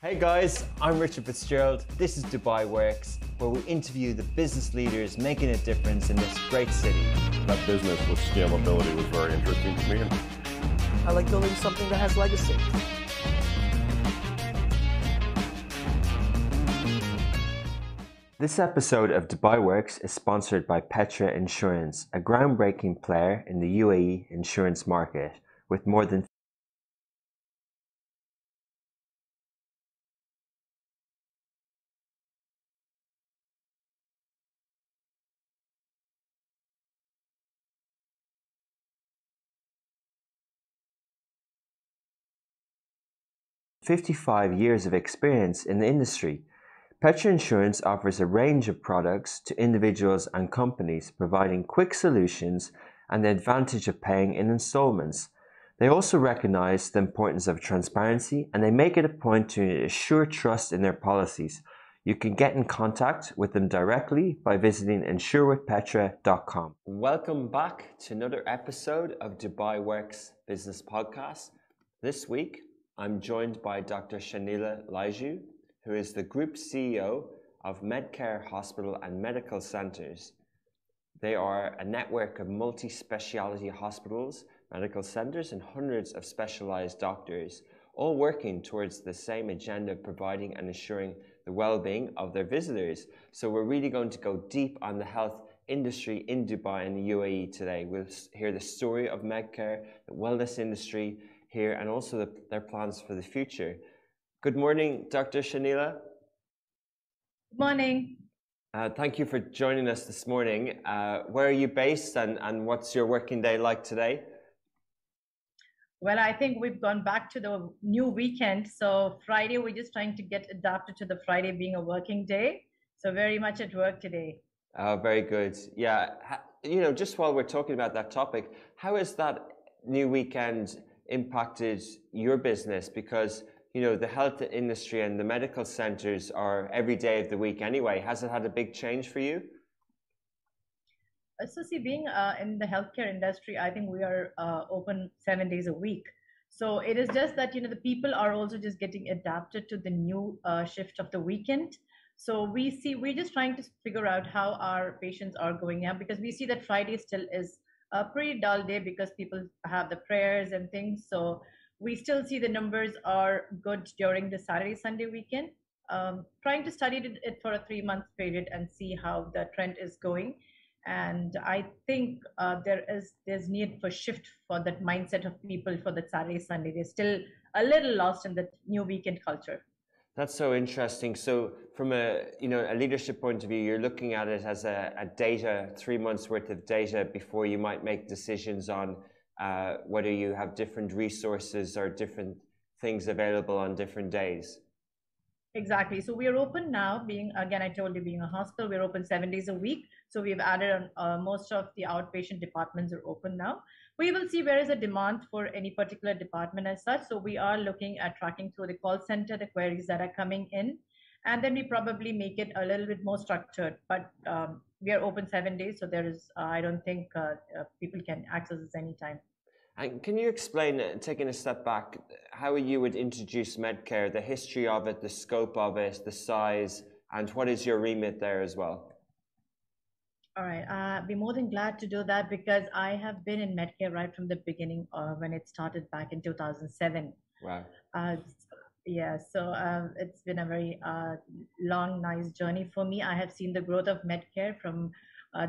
Hey guys, I'm Richard Fitzgerald. This is Dubai Works, where we interview the business leaders making a difference in this great city. That business with scalability was very interesting to me. I like building something that has legacy. This episode of Dubai Works is sponsored by Petra Insurance, a groundbreaking player in the UAE insurance market with more than 55 years of experience in the industry. Petra Insurance offers a range of products to individuals and companies, providing quick solutions and the advantage of paying in installments. They also recognize the importance of transparency, and they make it a point to assure trust in their policies. You can get in contact with them directly by visiting insurewithpetra.com. Welcome back to another episode of Dubai Works Business Podcast. This week, I'm joined by Dr.Shanila Laiju, who is the Group CEO of Medcare Hospital and Medical Centres. They are a network of multi-speciality hospitals, medical centres, and hundreds of specialised doctors, all working towards the same agenda of providing and ensuring the well-being of their visitors. So we're really going to go deep on the health industry in Dubai and the UAE today. We'll hear the story of Medcare, the wellness industry here, and also their plans for the future. Good morning, Dr. Shanila. Good morning. Thank you for joining us this morning. Where are you based and what's your working day like today? Well, I think we've gone back to the new weekend. So Friday, we're just trying to get adapted to the Friday being a working day. So very much at work today. Very good. Yeah. Just while we're talking about that topic, how has that new weekend impacted your business? Because the health industry and the medical centers are every day of the week anyway. Has it had a big change for you? So see, being in the healthcare industry, I think we are open 7 days a week. So it is just that, the people are also just getting adapted to the new shift of the weekend. So we're just trying to figure out how our patients are going up, because we see that Friday still is a pretty dull day because people have the prayers and things. So we still see the numbers are good during the Saturday, Sunday weekend. Trying to study it for a 3-month period and see how the trend is going. And I think there's need for shift for that mindset of people for that Saturday, Sunday. They're still a little lost in the new weekend culture. That's so interesting. So from a leadership point of view, you're looking at it as a data, 3 months worth of data before you might make decisions on whether you have different resources or different things available on different days. Exactly. So we are open now, I told you, being a hospital, we're open 7 days a week. So we've added most of the outpatient departments are open now. We will see where is the demand for any particular department as such. So we are looking at tracking through the call center, the queries that are coming in, and then we probably make it a little bit more structured. But we are open 7 days. So there is, I don't think people can access this anytime. And can you explain, taking a step back, how you would introduce Medcare, the history of it, the scope of it, the size, and what is your remit there as well? All right, I'd be more than glad to do that, because I have been in Medcare right from the beginning when it started back in 2007. Wow. So it's been a very long, nice journey for me. I have seen the growth of Medcare from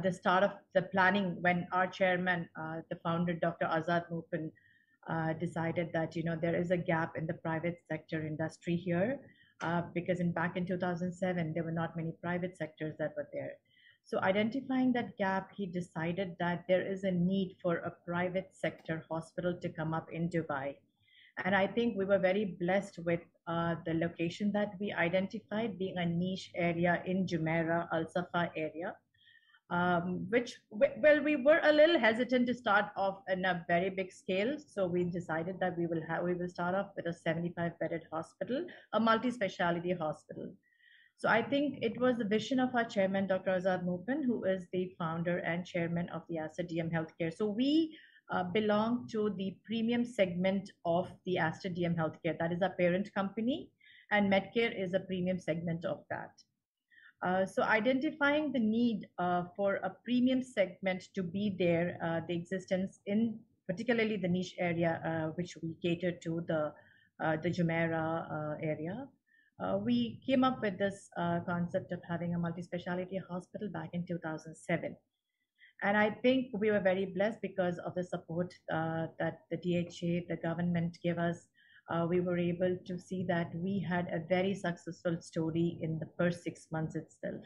the start of the planning, when our chairman, the founder, Dr. Azad Mupin, decided that there is a gap in the private sector industry here, because back in 2007 there were not many private sectors that were there. So identifying that gap, he decided that there is a need for a private sector hospital to come up in Dubai. And I think we were very blessed with the location that we identified, being a niche area in Jumeirah, Al Safa area. We were a little hesitant to start off in a very big scale. So we decided that we will start off with a 75-bedded hospital, a multi-speciality hospital. So I think it was the vision of our chairman, Dr. Azad Mupin, who is the founder and chairman of the Aster DM Healthcare. So we belong to the premium segment of the Aster DM Healthcare. That is our parent company. and Medcare is a premium segment of that. So identifying the need for a premium segment to be there, the existence in particularly the niche area which we cater to, the Jumeirah area. We came up with this concept of having a multi-speciality hospital back in 2007. And I think we were very blessed because of the support that the DHA, the government gave us. We were able to see that we had a very successful story in the first 6 months itself.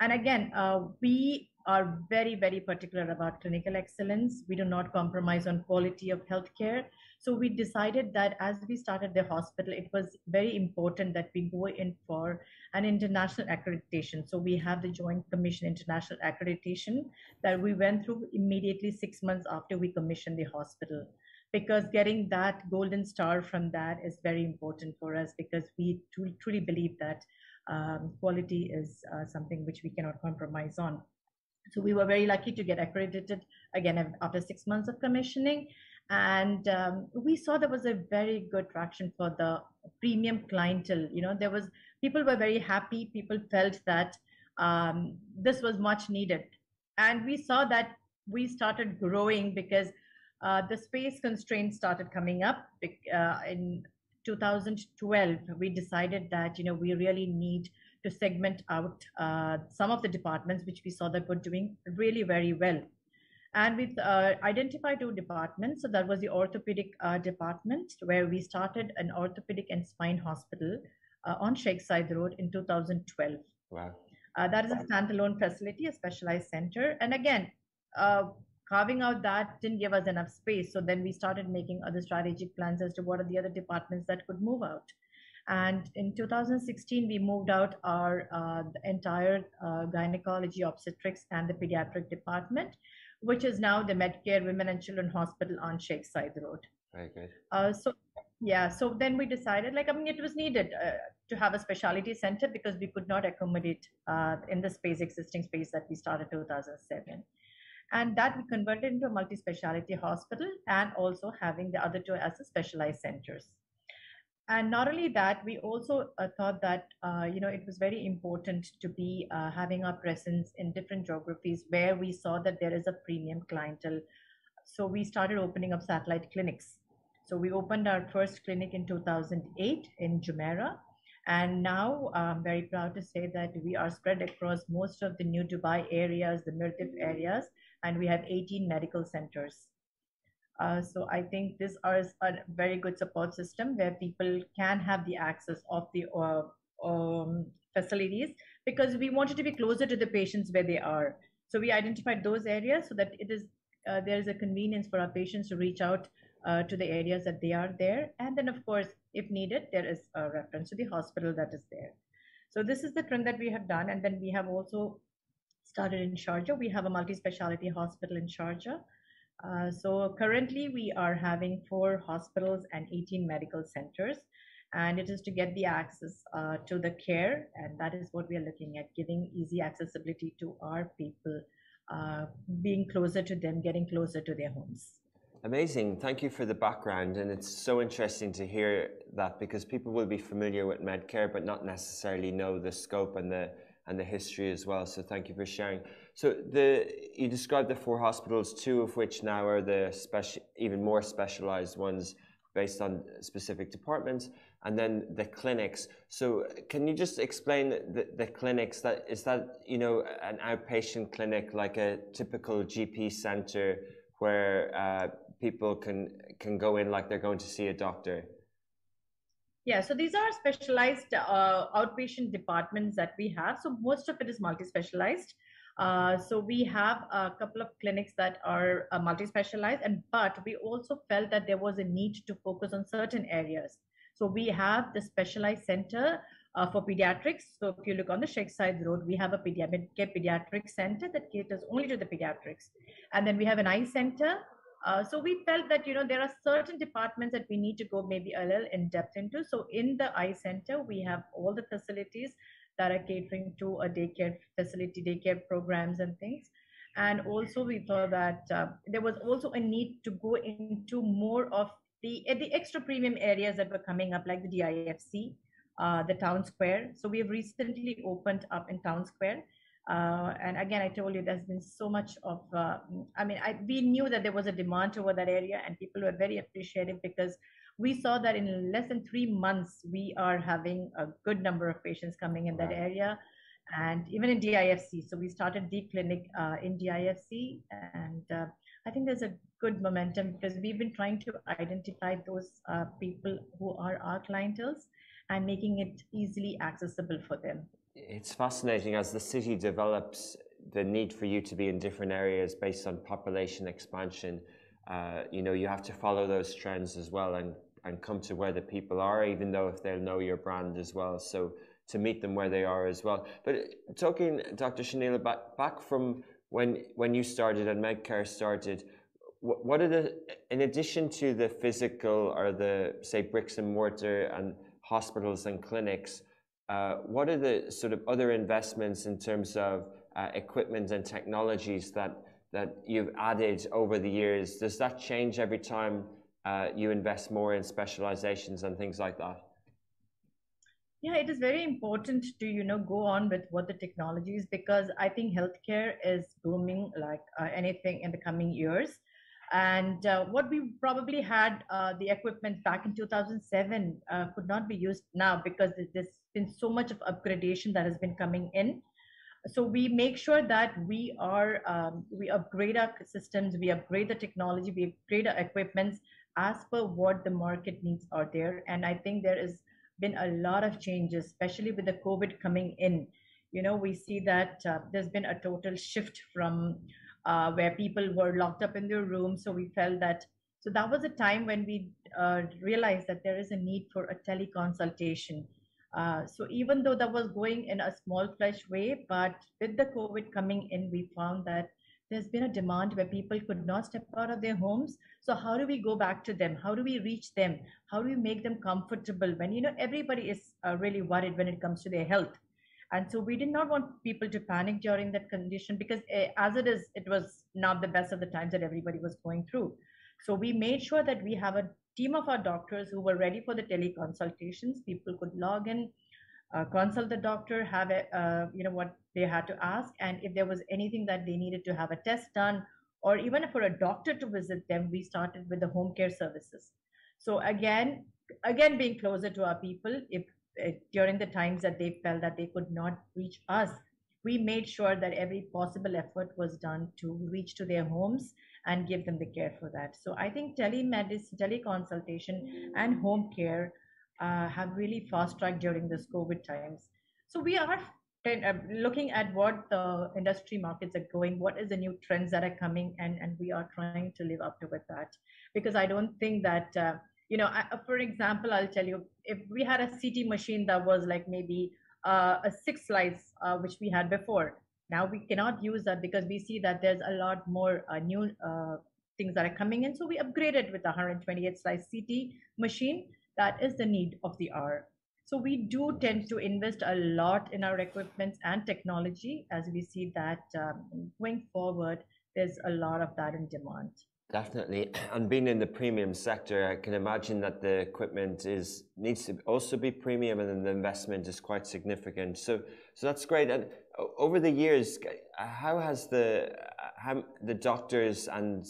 And again, we are very, very particular about clinical excellence. We do not compromise on quality of healthcare. So we decided that as we started the hospital, it was very important that we go in for an international accreditation. So we have the Joint Commission International Accreditation that we went through immediately 6 months after we commissioned the hospital, because getting that golden star from that is very important for us, because we truly believe that quality is something which we cannot compromise on. So we were very lucky to get accredited again after 6 months of commissioning. And we saw there was a very good traction for the premium clientele. You know, people were very happy. People felt that this was much needed. And we saw that we started growing because the space constraints started coming up. In 2012, we decided that, you know, we really need to segment out some of the departments which we saw that were doing really very well. And we identified 2 departments. So that was the orthopedic department, where we started an orthopedic and spine hospital on Sheikh Zayed Road in 2012. Wow. That is a standalone facility, a specialized center. And again, carving out that didn't give us enough space. So then we started making other strategic plans as to what are the other departments that could move out. And in 2016, we moved out our entire gynecology, obstetrics, and the pediatric department, which is now the Medcare Women and Children Hospital on Sheikh Zayed Road. Very good. So then we decided, like, I mean, it was needed to have a specialty center because we could not accommodate in the existing space that we started 2007. And that we converted into a multi-speciality hospital, and also having the other 2 as a specialized centers. And not only that, we also thought that, you know, it was very important to be having our presence in different geographies where we saw that there is a premium clientele. So we started opening up satellite clinics. So we opened our first clinic in 2008 in Jumeirah. And now I'm very proud to say that we are spread across most of the New Dubai areas, the Mirdif areas, and we have 18 medical centers. So I think this is a very good support system where people can have the access of the facilities, because we wanted to be closer to the patients where they are. So we identified those areas so that there is a convenience for our patients to reach out to the areas that they are there. And then, of course, if needed, there is a reference to the hospital that is there. So this is the trend that we have done. And then we have also started in Sharjah. We have a multi-speciality hospital in Sharjah. So currently we are having 4 hospitals and 18 medical centers, and it is to get the access to the care, and that is what we are looking at, giving easy accessibility to our people, being closer to them, getting closer to their homes. Amazing. Thank you for the background, and it's so interesting to hear that, because people will be familiar with Medcare but not necessarily know the scope and the history as well. So thank you for sharing. So you described the 4 hospitals, 2 of which now are the even more specialized ones based on specific departments, and then the clinics. So can you just explain the clinics? Is that, you know, an outpatient clinic like a typical GP center where people can go in like they're going to see a doctor? Yeah, so these are specialized outpatient departments that we have. So most of it is multi-specialized. So we have a couple of clinics that are multi-specialized, but we also felt that there was a need to focus on certain areas. So we have the specialized center for pediatrics. So if you look on the Sheikh Zayed Road, we have a pediatric center that caters only to the pediatrics. And then we have an eye center. So we felt that, you know, there are certain departments that we need to go maybe a little in depth into. So in the eye center, we have all the facilities that are catering to a daycare facility, daycare programs and things. And also we thought that there was also a need to go into more of the extra premium areas that were coming up, like the DIFC, the town square. So we have recently opened up in town square. And again, I told you there's been so much of, we knew that there was a demand over that area, and people were very appreciative because we saw that in less than 3 months, we are having a good number of patients coming in that area, and even in DIFC. So we started the clinic in DIFC, and I think there's a good momentum because we've been trying to identify those people who are our clientels and making it easily accessible for them. It's fascinating as the city develops, the need for you to be in different areas based on population expansion. You have to follow those trends as well and come to where the people are, even though if they'll know your brand as well. So to meet them where they are as well. But talking, Dr. Shanila, back from when you started and Medcare started, what are in addition to the physical or the, say, bricks and mortar and hospitals and clinics, what are the sort of other investments in terms of equipment and technologies that you've added over the years? Does that change every time you invest more in specializations and things like that? Yeah, it is very important to, go on with what the technology is, because I think healthcare is booming like anything in the coming years. And what we probably had, the equipment back in 2007 could not be used now because there's been so much of upgradation that has been coming in. So we make sure that we upgrade our systems, we upgrade the technology, we upgrade our equipments as per what the market needs are there. And I think there has been a lot of changes, especially with the COVID coming in. We see that there's been a total shift from where people were locked up in their rooms. So we felt that, so that was a time when we realized that there is a need for a teleconsultation. So even though that was going in a small-fledged way, but with the COVID coming in, we found that there's been a demand where people could not step out of their homes. So how do we go back to them? How do we reach them? How do we make them comfortable when, everybody is really worried when it comes to their health? And so we did not want people to panic during that condition because as it is, it was not the best of the times that everybody was going through. So we made sure that we have a team of our doctors who were ready for the teleconsultations. People could log in, consult the doctor, have what they had to ask, and if there was anything that they needed to have a test done, or even for a doctor to visit them, we started with the home care services. So again being closer to our people, if during the times that they felt that they could not reach us, we made sure that every possible effort was done to reach to their homes and give them the care for that. So I think telemedicine, teleconsultation, and home care have really fast-tracked during this COVID times. So we are looking at what the industry markets are going, what is the new trends that are coming, and we are trying to live up to with that. Because I don't think that, for example, I'll tell you, if we had a CT machine that was like maybe a 6 slice, which we had before, now we cannot use that because we see that there's a lot more new things that are coming in. So we upgraded with a 128 slice CT machine. That is the need of the hour. So we do tend to invest a lot in our equipment and technology as we see that going forward, there's a lot of that in demand. Definitely. And being in the premium sector, I can imagine that the equipment needs to also be premium, and then the investment is quite significant. So that's great. And over the years, how has the doctors and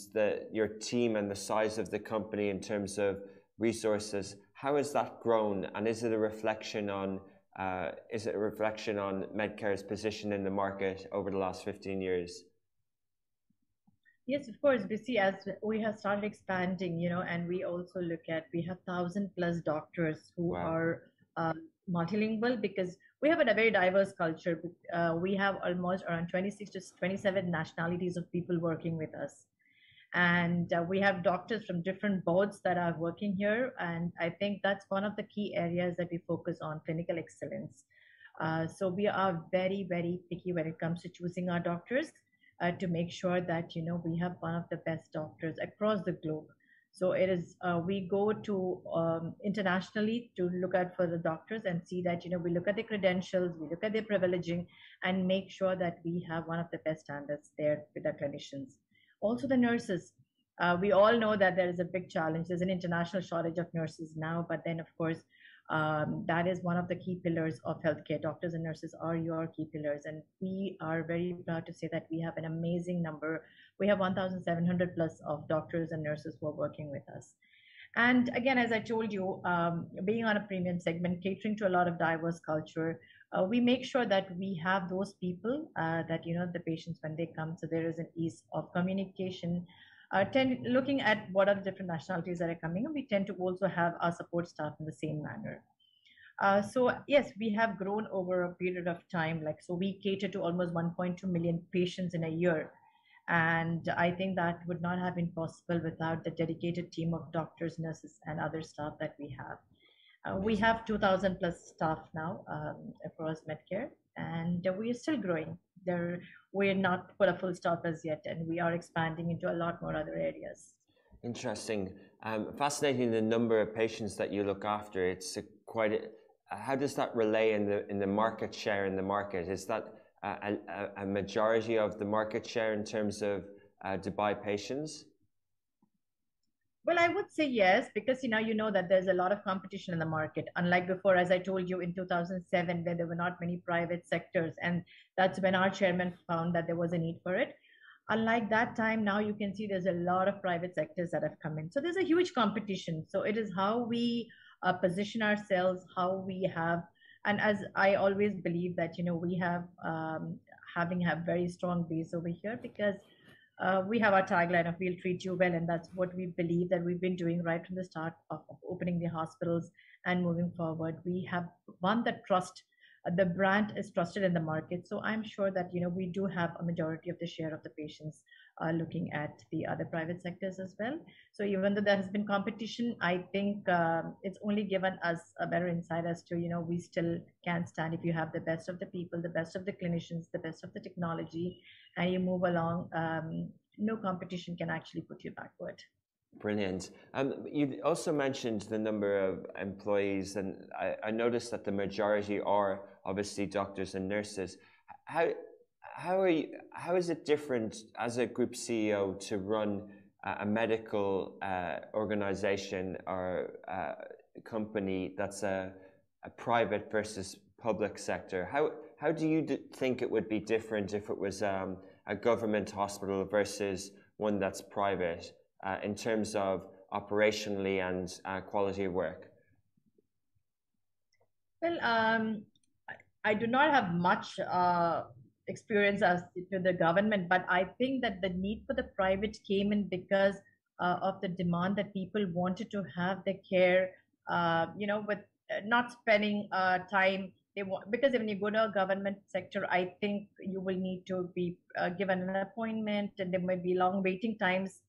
your team and the size of the company in terms of resources, how has that grown? And is it a reflection on Medcare's position in the market over the last 15 years? Yes, of course. We see as we have started expanding, and we also look at, we have 1,000+ doctors who are multilingual, because we have a very diverse culture. We have almost around 26 to 27 nationalities of people working with us. And we have doctors from different boards that are working here. And I think that's one of the key areas that we focus on, clinical excellence. So we are very, very picky when it comes to choosing our doctors. To make sure that we have one of the best doctors across the globe. So it is we go to internationally to look at for the doctors and see that we look at their credentials, we look at their privileging, and make sure that we have one of the best standards there with our clinicians. Also the nurses. We all know that there is a big challenge. There's an international shortage of nurses now, but then of course That is one of the key pillars of healthcare. Doctors and nurses are your key pillars, and we are very proud to say that we have an amazing number. We have 1,700 plus of doctors and nurses who are working with us. And again, as I told you, being on a premium segment, catering to a lot of diverse culture, we make sure that we have those people that, the patients when they come, so there is an ease of communication. Looking at what are the different nationalities that are coming, and we tend to also have our support staff in the same manner. So yes, we have grown over a period of time. So we cater to almost 1.2 million patients in a year. And I think that would not have been possible without the dedicated team of doctors, nurses, and other staff that we have. We have 2,000 plus staff now across Medcare, and we are still growing. We're not put a full stop as yet, and we are expanding into a lot more other areas. Interesting. Fascinating, the number of patients that you look after. It's how does that relay in the market share in the market? Is that a majority of the market share in terms of Dubai patients? Well, I would say yes, because you know that there's a lot of competition in the market. Unlike before, as I told you, in 2007, where there were not many private sectors, and that's when our chairman found that there was a need for it. Unlike that time, now you can see there's a lot of private sectors that have come in. So there's a huge competition. So it is how we position ourselves, how we have, and as I always believe that, we have having a very strong base over here, because we have our tagline of "We'll treat you well," and that's what we believe that we've been doing right from the start of opening the hospitals and moving forward. We have won the trust. The brand is trusted in the market, so I'm sure that we do have a majority of the share of the patients looking at the other private sectors as well. So even though there has been competition, I think it's only given us a better insight as to we still can stand if you have the best of the people, the best of the clinicians, the best of the technology, and you move along. No competition can actually put you backward. Brilliant. You also mentioned the number of employees, and I noticed that the majority are obviously doctors and nurses. How is it different as a group CEO to run a medical organization or company that's a private versus public sector? How do you think it would be different if it was a government hospital versus one that's private? In terms of operationally and quality of work? Well, I do not have much experience as to the government, but I think that the need for the private came in because of the demand that people wanted to have the care, with not spending time. Because when you go to a government sector, I think you will need to be given an appointment, and there might be long waiting times.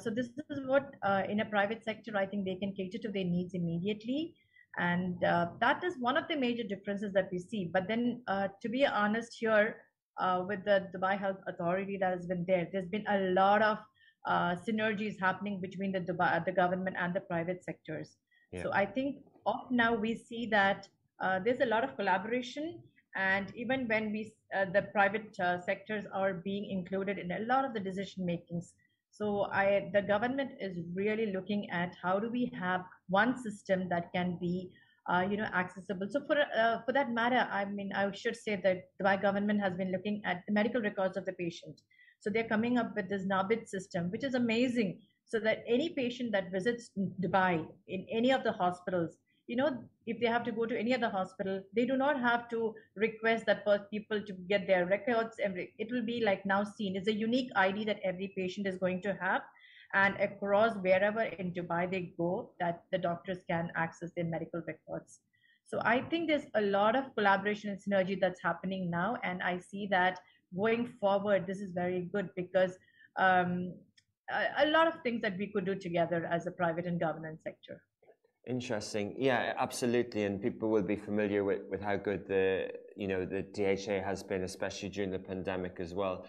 So this is what in a private sector, I think they can cater to their needs immediately. And that is one of the major differences that we see. But then to be honest here, with the Dubai Health Authority that has been there's been a lot of synergies happening between the government and the private sectors. Yeah. So I think now we see that there's a lot of collaboration. And even when the private sectors are being included in a lot of the decision makings. So the government is really looking at how do we have one system that can be, accessible. So for that matter, I should say that the Dubai government has been looking at the medical records of the patient. So they're coming up with this NABID system, which is amazing. So that any patient that visits Dubai in any of the hospitals, if they have to go to any other hospital, they do not have to request that for people to get their records. It will be like now seen. It's a unique ID that every patient is going to have. And across wherever in Dubai they go, that the doctors can access their medical records. So I think there's a lot of collaboration and synergy that's happening now. And I see that going forward, this is very good because a lot of things that we could do together as a private and government sector. Interesting. Yeah, absolutely. And people will be familiar with how good the DHA has been, especially during the pandemic as well.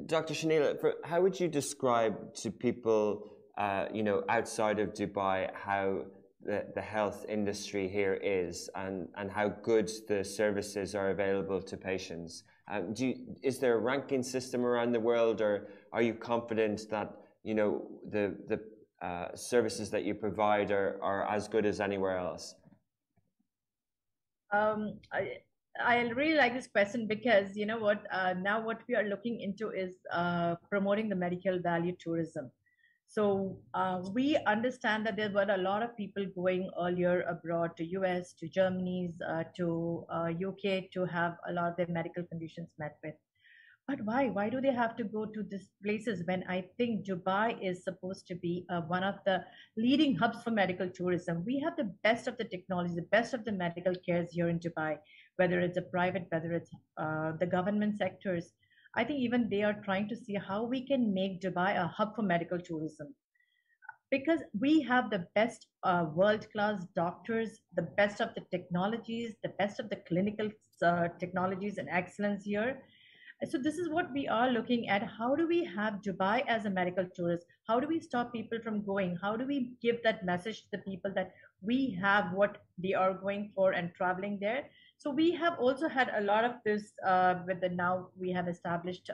Dr. Shanila, how would you describe to people, outside of Dubai, how the health industry here is and how good the services are available to patients? Is there a ranking system around the world, or are you confident that, services that you provide are as good as anywhere else? I really like this question because you know what, now what we are looking into is promoting the medical value tourism. So we understand that there were a lot of people going earlier abroad to US, to Germany, to UK to have a lot of their medical conditions met with. But why? Why do they have to go to these places when I think Dubai is supposed to be one of the leading hubs for medical tourism? We have the best of the technology, the best of the medical cares here in Dubai, whether it's a private, whether it's the government sectors. I think even they are trying to see how we can make Dubai a hub for medical tourism because we have the best world-class doctors, the best of the technologies, the best of the clinical technologies and excellence here. So this is what we are looking at. How do we have Dubai as a medical tourist? How do we stop people from going? How do we give that message to the people that we have what they are going for and traveling there? So we have also had a lot of this with the now we have established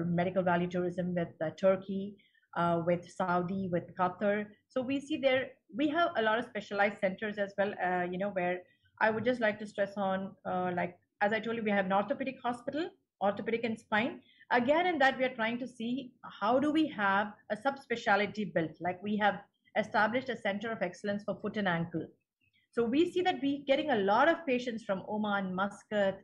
medical value tourism with Turkey, with Saudi, with Qatar. So we see there we have a lot of specialized centers as well. You know where I would just like to stress on like as I told you, we have an orthopedic hospital, orthopedic and spine. Again, in that, we are trying to see how do we have a subspecialty built. Like we have established a center of excellence for foot and ankle. So we see that we're getting a lot of patients from Oman, Muscat,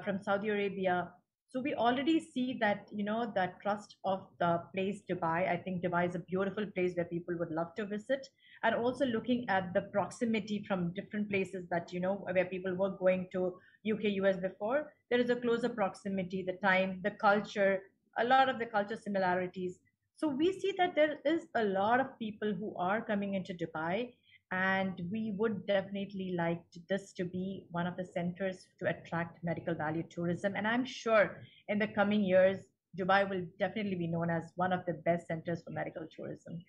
from Saudi Arabia. So we already see that, you know, that trust of the place Dubai. I think Dubai is a beautiful place where people would love to visit. And also looking at the proximity from different places that, you know, where people were going to UK, US before. There is a closer proximity, the time, the culture, a lot of the culture similarities. So we see that there is a lot of people who are coming into Dubai, and we would definitely like this to be one of the centers to attract medical value tourism. And I'm sure in the coming years, Dubai will definitely be known as one of the best centers for medical tourism.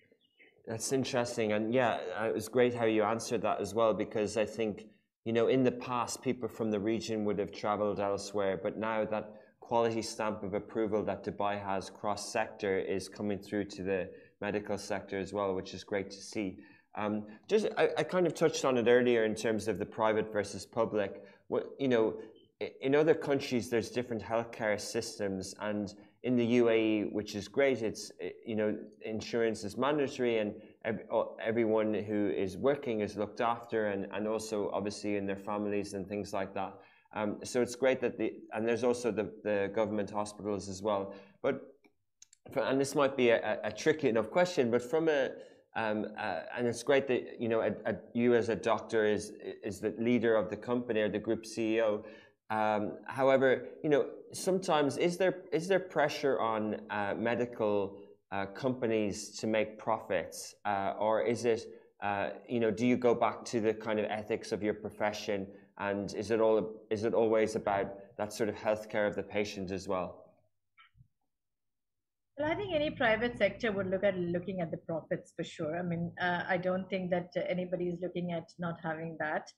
That's interesting. And yeah, it was great how you answered that as well, because I think, you know, in the past, people from the region would have traveled elsewhere, but now that quality stamp of approval that Dubai has cross-sector is coming through to the medical sector as well, which is great to see. I kind of touched on it earlier in terms of the private versus public. You know, in other countries, there's different healthcare systems, and in the UAE, which is great, it's, you know, insurance is mandatory, and everyone who is working is looked after, and also obviously in their families and things like that. So it's great that and there's also the government hospitals as well. But and this might be a tricky enough question, but from and it's great that, you know, you as a doctor is the leader of the company or the group CEO. However, you know, sometimes is there pressure on medical companies to make profits, or is it, you know, do you go back to the kind of ethics of your profession, and is it always about that sort of healthcare of the patient as well? Well, I think any private sector would looking at the profits for sure. I mean, I don't think that anybody is looking at not having that.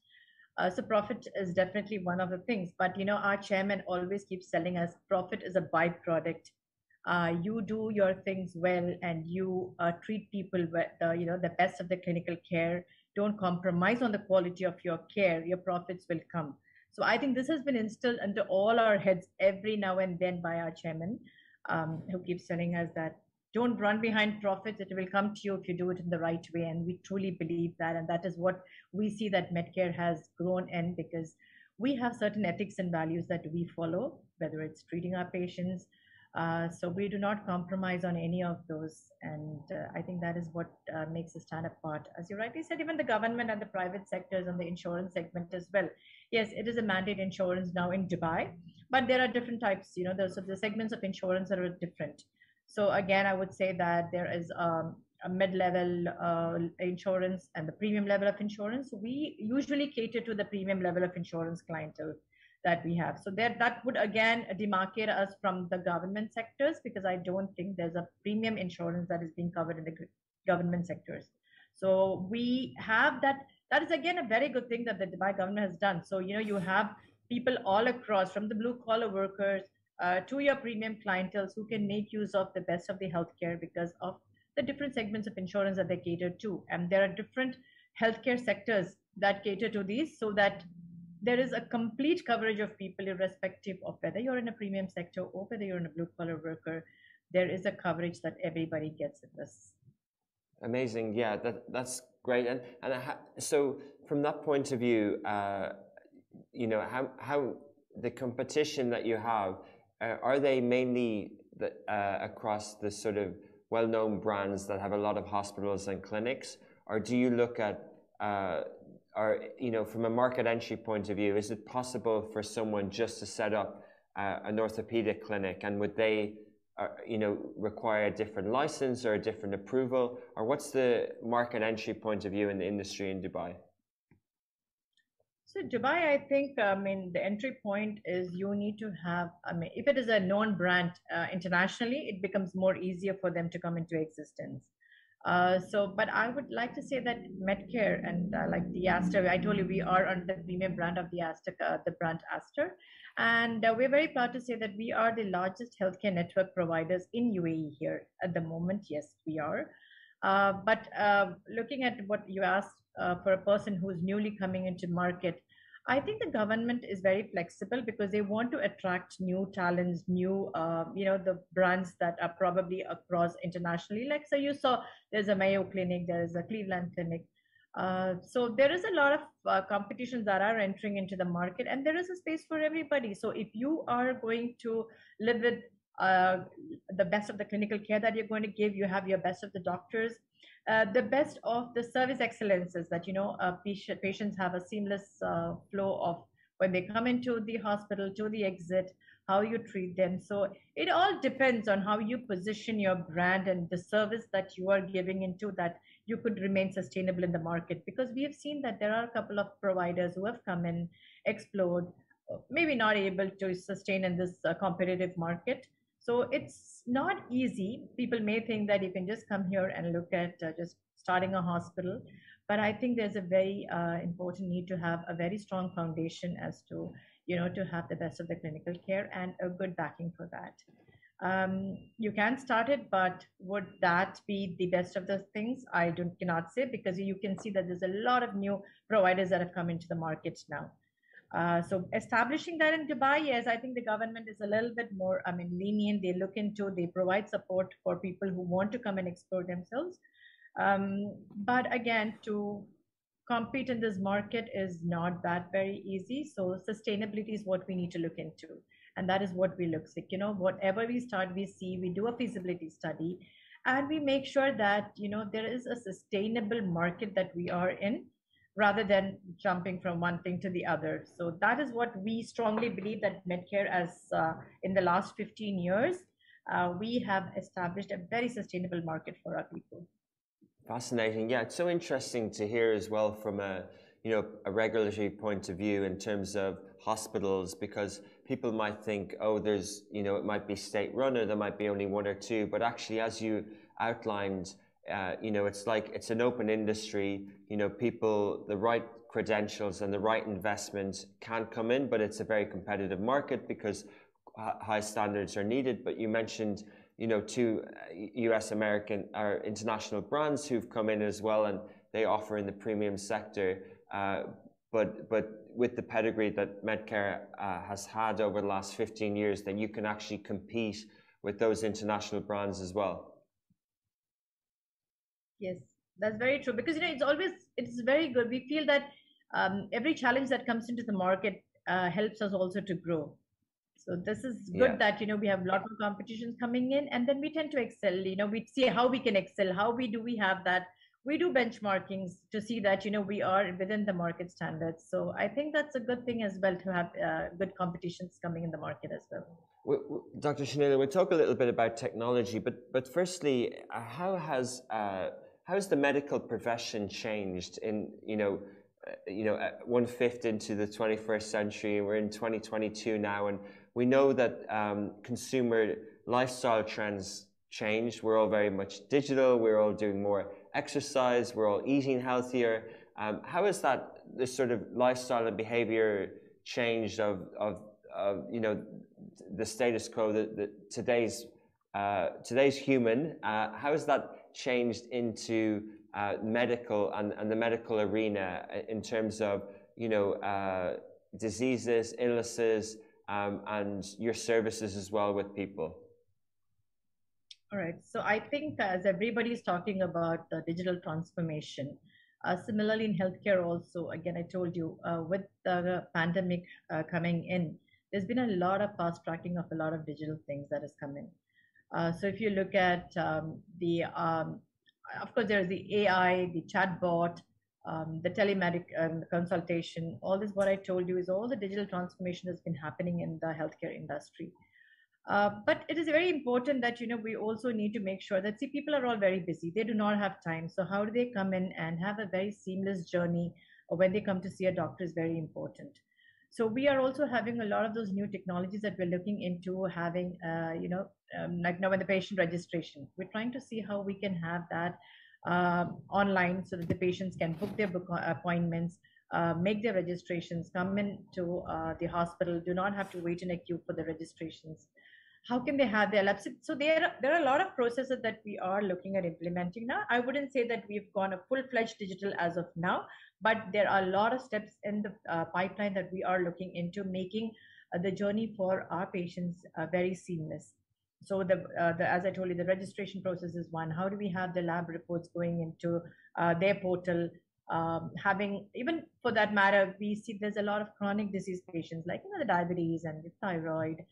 So profit is definitely one of the things. But, you know, our chairman always keeps telling us profit is a byproduct. You do your things well, and you treat people with, you know, the best of the clinical care. Don't compromise on the quality of your care. Your profits will come. So I think this has been instilled into all our heads every now and then by our chairman. Who keeps telling us that don't run behind profits, it will come to you if you do it in the right way. And we truly believe that. And that is what we see that Medcare has grown in, because we have certain ethics and values that we follow, whether it's treating our patients. So we do not compromise on any of those. And I think that is what makes us stand apart. As you rightly said, even the government and the private sectors and the insurance segment as well. Yes, it is a mandate insurance now in Dubai, but there are different types, you know, the segments of insurance that are different. So again, I would say that there is a mid-level insurance and the premium level of insurance. We usually cater to the premium level of insurance clientele that we have. So that would again demarcate us from the government sectors, because I don't think there's a premium insurance that is being covered in the government sectors. So we have that. That is again a very good thing that the Dubai government has done. So, you know, you have people all across, from the blue collar workers to your premium clientele, who can make use of the best of the healthcare because of the different segments of insurance that they cater to. And there are different healthcare sectors that cater to these, so that there is a complete coverage of people, irrespective of whether you're in a premium sector or whether you're in a blue collar worker. There is a coverage that everybody gets in this. Amazing. Yeah, that's great. So from that point of view, you know, how the competition that you have, are they mainly across the sort of well-known brands that have a lot of hospitals and clinics, or do you look at, or you know, from a market entry point of view, is it possible for someone just to set up an orthopedic clinic, and would they, you know, require a different license or a different approval, or what's the market entry point of view in the industry in Dubai? So Dubai, I think, I mean, the entry point is you need to have, I mean, if it is a known brand internationally, it becomes more easier for them to come into existence. But I would like to say that Medcare and like the Aster, I told you we are under the premium brand of the Aster, the brand Aster. And we're very proud to say that we are the largest healthcare network providers in UAE here at the moment. Yes, we are. But looking at what you asked for a person who's newly coming into market, I think the government is very flexible because they want to attract new talents, new, you know, the brands that are probably across internationally. Like, so you saw there's a Mayo Clinic, there is a Cleveland Clinic. So there is a lot of competitions that are entering into the market, and there is a space for everybody. So if you are going to live with the best of the clinical care that you're going to give, you have your best of the doctors, the best of the service excellences that, you know, patients have a seamless flow of when they come into the hospital to the exit, how you treat them. So it all depends on how you position your brand and the service that you are giving into that you could remain sustainable in the market. Because we have seen that there are a couple of providers who have come in, explored, maybe not able to sustain in this competitive market. So it's not easy. People may think that you can just come here and look at just starting a hospital. But I think there's a very important need to have a very strong foundation as to, you know, to have the best of the clinical care and a good backing for that. You can start it, but would that be the best of the things? I cannot say, because you can see that there's a lot of new providers that have come into the market now. So establishing that in Dubai, yes, I think the government is a little bit more, I mean, lenient. They look into, they provide support for people who want to come and explore themselves. But again, to compete in this market is not that very easy. So sustainability is what we need to look into. And that is what we look like. You know, whatever we start, we see, we do a feasibility study, and we make sure that, you know, there is a sustainable market that we are in, rather than jumping from one thing to the other. So that is what we strongly believe, that Medcare, as in the last 15 years, we have established a very sustainable market for our people. Fascinating. Yeah, it's so interesting to hear as well from a, you know, a regulatory point of view in terms of hospitals, because people might think, oh, there's, you know, it might be state run, or there might be only one or two, but actually, as you outlined, you know, it's like it's an open industry. You know, people, the right credentials and the right investment can come in, but it's a very competitive market because high standards are needed. But you mentioned, you know, two US American or international brands who've come in as well, and they offer in the premium sector. But with the pedigree that Medcare has had over the last 15 years, then you can actually compete with those international brands as well. Yes, that's very true, because, you know, it's very good. We feel that every challenge that comes into the market helps us also to grow. So this is good, that, you know, we have a lot of competitions coming in, and then we tend to excel. You know, we see how we can excel, how we have that. We do benchmarkings to see that, you know, we are within the market standards. So I think that's a good thing as well, to have good competitions coming in the market as well. Dr. Shanila, we'll talk a little bit about technology, but firstly, how has the medical profession changed in, you know, 1/5 into the 21st century? We're in 2022 now, and we know that consumer lifestyle trends changed. We're all very much digital. We're all doing more exercise. We're all eating healthier. How has the sort of lifestyle and behavior changed of you know, the status quo, today's human? How has that changed into medical and the medical arena in terms of, diseases, illnesses, and your services as well with people? All right. So I think as everybody is talking about the digital transformation, similarly in healthcare also, again, I told you, with the pandemic coming in, there's been a lot of fast tracking of a lot of digital things that has come in. So if you look at of course, there's the AI, the chatbot, the telemedic consultation, all this, what I told you is all the digital transformation that's been happening in the healthcare industry. But it is very important that, we also need to make sure that, people are all very busy. They do not have time. So how do they come in and have a very seamless journey when they come to see a doctor is very important. So we are also having a lot of those new technologies that we're looking into having, like now in the patient registration, we're trying to see how we can have that online so that the patients can book their appointments, make their registrations, come into the hospital, do not have to wait in a queue for the registrations. How can they have their labs? So there are a lot of processes that we are looking at implementing now. I wouldn't say that we've gone a full-fledged digital as of now, but there are a lot of steps in the pipeline that we are looking into making the journey for our patients very seamless. So as I told you, the registration process is one. How do we have the lab reports going into their portal? Having, even for that matter, we see there's a lot of chronic disease patients like the diabetes and the thyroid,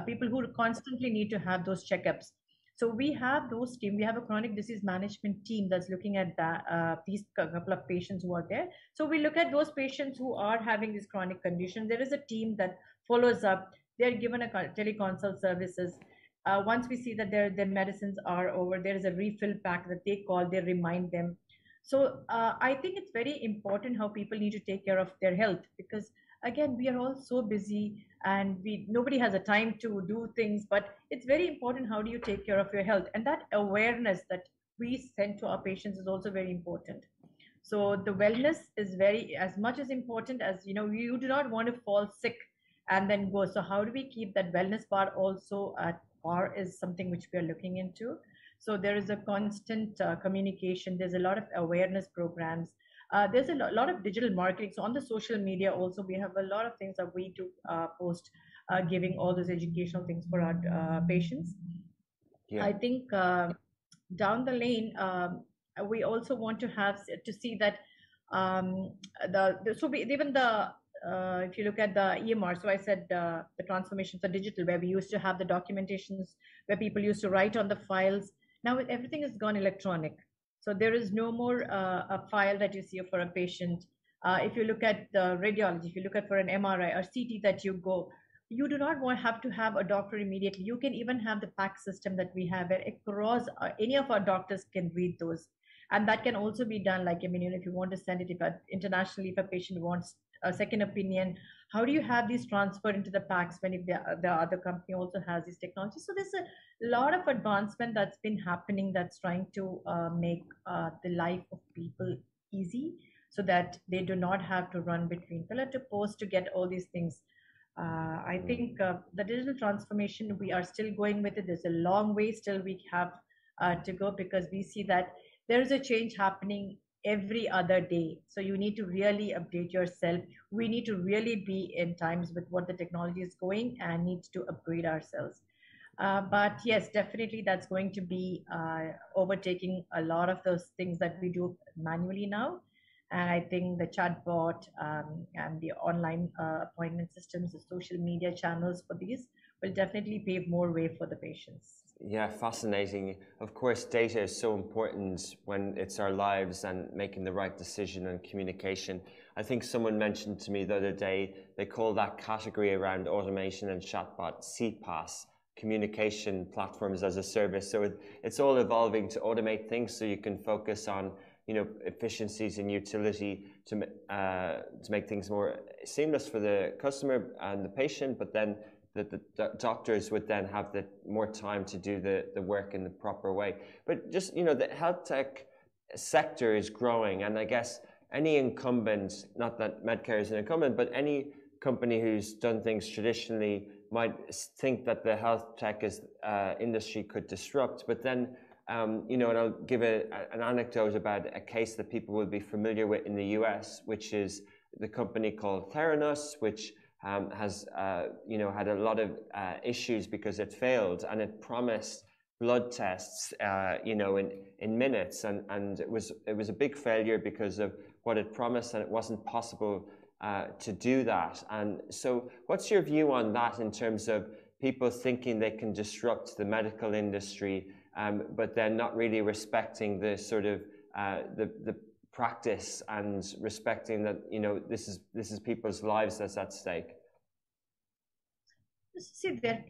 people who constantly need to have those checkups. So we have those team. We have a chronic disease management team that's looking at that these couple of patients who are there. So we look at those patients who are having this chronic condition. There is a team that follows up. They're given a teleconsult services. Once we see that their medicines are over, there is a refill pack that they call. They remind them. So I think it's very important how people need to take care of their health, because again, we are all so busy and nobody has a time to do things, but it's very important how do you take care of your health, and that awareness that we send to our patients is also very important. So the wellness is very as much as important as you do not want to fall sick and then go. So how do we keep that wellness part also at par is something which we are looking into. So there is a constant communication. There's a lot of awareness programs. There's a lot of digital marketing. So on the social media also, we have a lot of things that we do post, giving all those educational things for our patients. I think down the lane, we also want to have to see that if you look at the EMR, so I said the transformations are digital, where we used to have the documentations where people used to write on the files. Now everything has gone electronic. So there is no more a file that you see for a patient. If you look at the radiology, if you look at for an MRI or CT that you go, you do not have to have a doctor immediately. You can even have the PAC system that we have where across any of our doctors can read those. And that can also be done like, if you want to send it internationally, if a patient wants a second opinion, how do you have these transferred into the PACs when if the other company also has these technologies? So there's a lot of advancement that's been happening that's trying to make the life of people easy so that they do not have to run between pillar to post to get all these things. I think the digital transformation, we are still going with it. There's a long way still we have to go, because we see that there is a change happening every other day. So you need to really update yourself. We need to really be in times with what the technology is going and need to upgrade ourselves. But yes, definitely that's going to be overtaking a lot of those things that we do manually now. And I think the chatbot and the online appointment systems, the social media channels for these will definitely pave more way for the patients. Yeah, fascinating. Of course, data is so important when it's our lives and making the right decision and communication. I think someone mentioned to me the other day, they call that category around automation and chatbot CPaaS, communication platforms as a service. So it's all evolving to automate things so you can focus on efficiencies and utility to make things more seamless for the customer and the patient, but then the doctors would then have more time to do the work in the proper way. But just, the health tech sector is growing, and I guess any incumbent, not that Medcare is an incumbent, but any company who's done things traditionally might think that the health tech industry could disrupt. But then And I'll give an anecdote about a case that people will be familiar with in the US, which is the company called Theranos, which has had a lot of issues because it failed, and it promised blood tests in minutes, and it was a big failure because of what it promised, and it wasn't possible to do that. And so what's your view on that in terms of people thinking they can disrupt the medical industry, but then not really respecting the sort of the practice and respecting that this is people's lives that's at stake? See that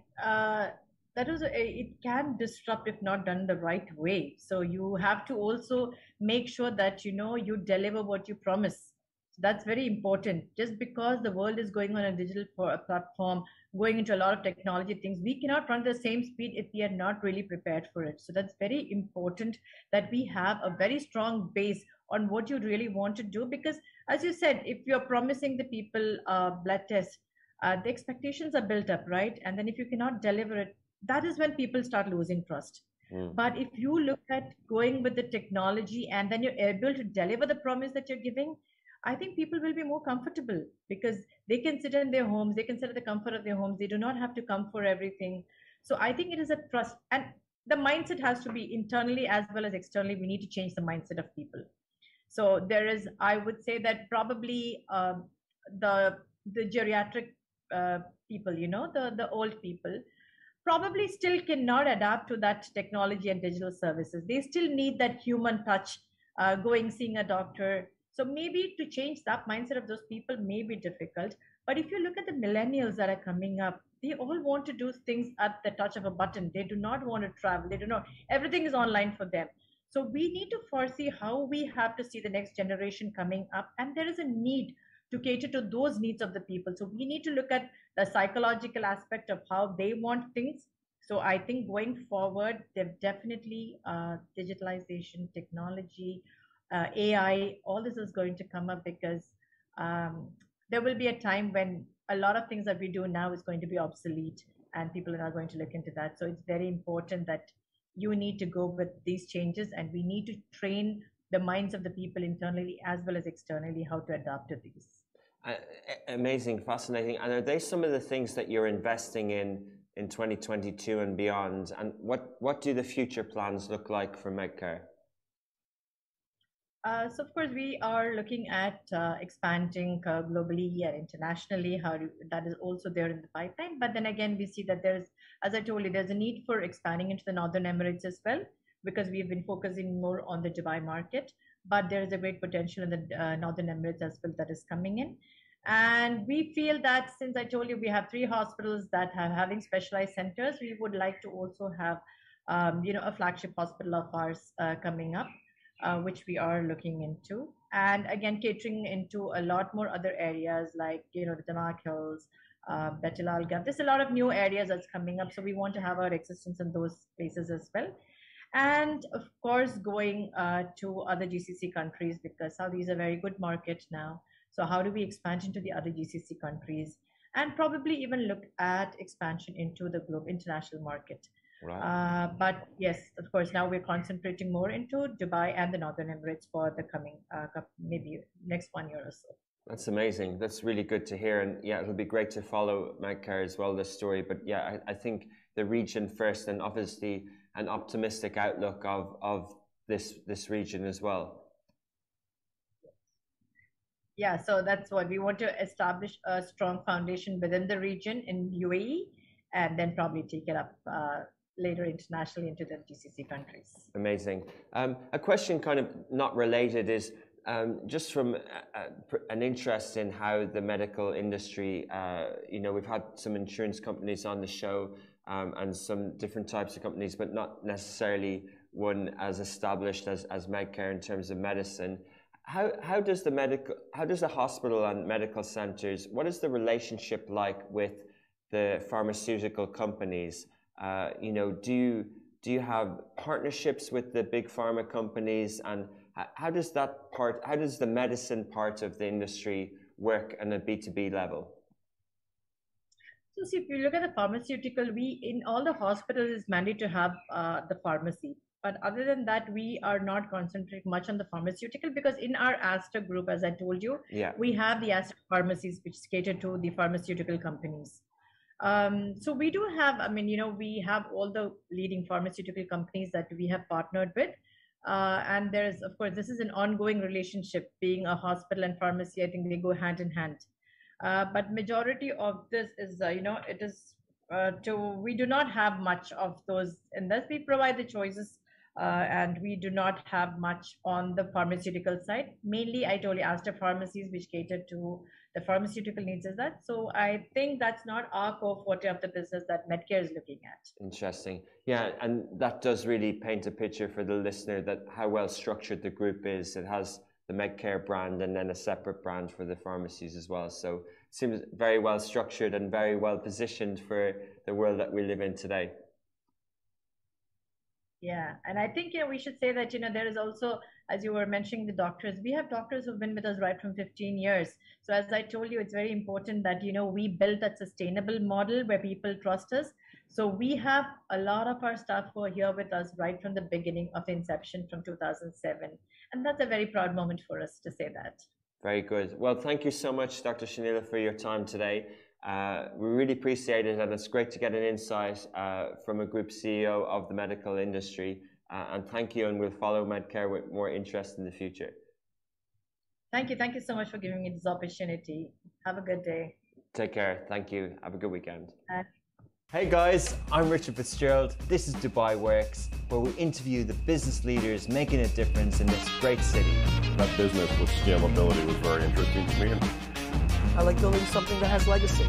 it can disrupt if not done the right way. So you have to also make sure that you deliver what you promise. So that's very important. Just because the world is going on a digital platform, going into a lot of technology things, we cannot run the same speed if we are not really prepared for it. So that's very important that we have a very strong base on what you really want to do, because as you said, if you're promising the people blood tests, the expectations are built up, right? And then if you cannot deliver it, that is when people start losing trust. But if you look at going with the technology and then you're able to deliver the promise that you're giving, I think people will be more comfortable because they can sit in their homes, they can sit at the comfort of their homes, they do not have to come for everything. So I think it is a trust, and the mindset has to be internally as well as externally. We need to change the mindset of people. So there is, I would say that probably the geriatric people, the old people, probably still cannot adapt to that technology and digital services. They still need that human touch, seeing a doctor. So maybe to change that mindset of those people may be difficult. But if you look at the millennials that are coming up, they all want to do things at the touch of a button. They do not want to travel. They do not, everything is online for them. So we need to foresee how we have to see the next generation coming up. And there is a need to cater to those needs of the people. So we need to look at the psychological aspect of how they want things. So I think going forward, definitely digitalization, technology, AI, all this is going to come up because there will be a time when a lot of things that we do now is going to be obsolete, and people are not going to look into that. So it's very important that you need to go with these changes, and we need to train the minds of the people internally as well as externally how to adapt to these. Amazing, fascinating. And are they some of the things that you're investing in 2022 and beyond? And what do the future plans look like for Medcare? So of course we are looking at expanding globally and internationally. That is also there in the pipeline. But then again, we see that there's, as I told you, there's a need for expanding into the Northern Emirates as well, because we've been focusing more on the Dubai market. But there is a great potential in the Northern Emirates as well that is coming in. And we feel that since I told you we have 3 hospitals that are having specialized centers, we would like to also have, a flagship hospital of ours coming up, which we are looking into. And again, catering into a lot more other areas like, the Damak Hills, Betil Al Gaf. There's a lot of new areas that's coming up. So we want to have our existence in those places as well. And of course, going to other GCC countries, because Saudi is a very good market now. So how do we expand into the other GCC countries, and probably even look at expansion into the international market. Right. But yes, of course, now we're concentrating more into Dubai and the Northern Emirates for the coming, maybe next 1 year or so. That's amazing. That's really good to hear. And yeah, it'll be great to follow Medcare as well, this story. But yeah, I think the region first, and obviously an optimistic outlook of this region as well. Yeah, so that's what we want to establish, a strong foundation within the region in UAE, and then probably take it up later internationally into the GCC countries. Amazing. A question kind of not related is just from an interest in how the medical industry, we've had some insurance companies on the show and some different types of companies, but not necessarily one as established as Medcare in terms of medicine. How does the hospital and medical centers, what is the relationship like with the pharmaceutical companies? Do you have partnerships with the big pharma companies, and how does the medicine part of the industry work on a B2B level? So see, if you look at the pharmaceutical, in all the hospitals, it's mandatory to have the pharmacy. But other than that, we are not concentrating much on the pharmaceutical because in our Aster group, as I told you, we have the Aster pharmacies which cater to the pharmaceutical companies. So we do have, I mean, we have all the leading pharmaceutical companies that we have partnered with. And there's, of course, this is an ongoing relationship. Being a hospital and pharmacy, I think they go hand in hand. But majority of this is, it is we do not have much of those in this. We provide the choices and we do not have much on the pharmaceutical side. Mainly, I told you, Aster pharmacies, which cater to the pharmaceutical needs is that. So I think that's not our core forte of the business that Medcare is looking at. Interesting. Yeah, and that does really paint a picture for the listener that how well structured the group is. It has the Medcare brand and then a separate brand for the pharmacies as well. So it seems very well structured and very well positioned for the world that we live in today. Yeah, and I think we should say that there is also, as you were mentioning, the doctors. We have doctors who've been with us right from 15 years. So as I told you, it's very important that we build that sustainable model where people trust us. So we have a lot of our staff who are here with us right from the beginning of inception from 2007, and that's a very proud moment for us to say that. Very good. Well, thank you so much, Dr. Shanila, for your time today. We really appreciate it, and it's great to get an insight from a group CEO of the medical industry. And thank you, and we'll follow Medcare with more interest in the future. Thank you. Thank you so much for giving me this opportunity. Have a good day. Take care. Thank you. Have a good weekend. Hey guys, I'm Richard Fitzgerald. This is Dubai Works, where we interview the business leaders making a difference in this great city. That business with scalability was very interesting to me. I like building something that has legacy.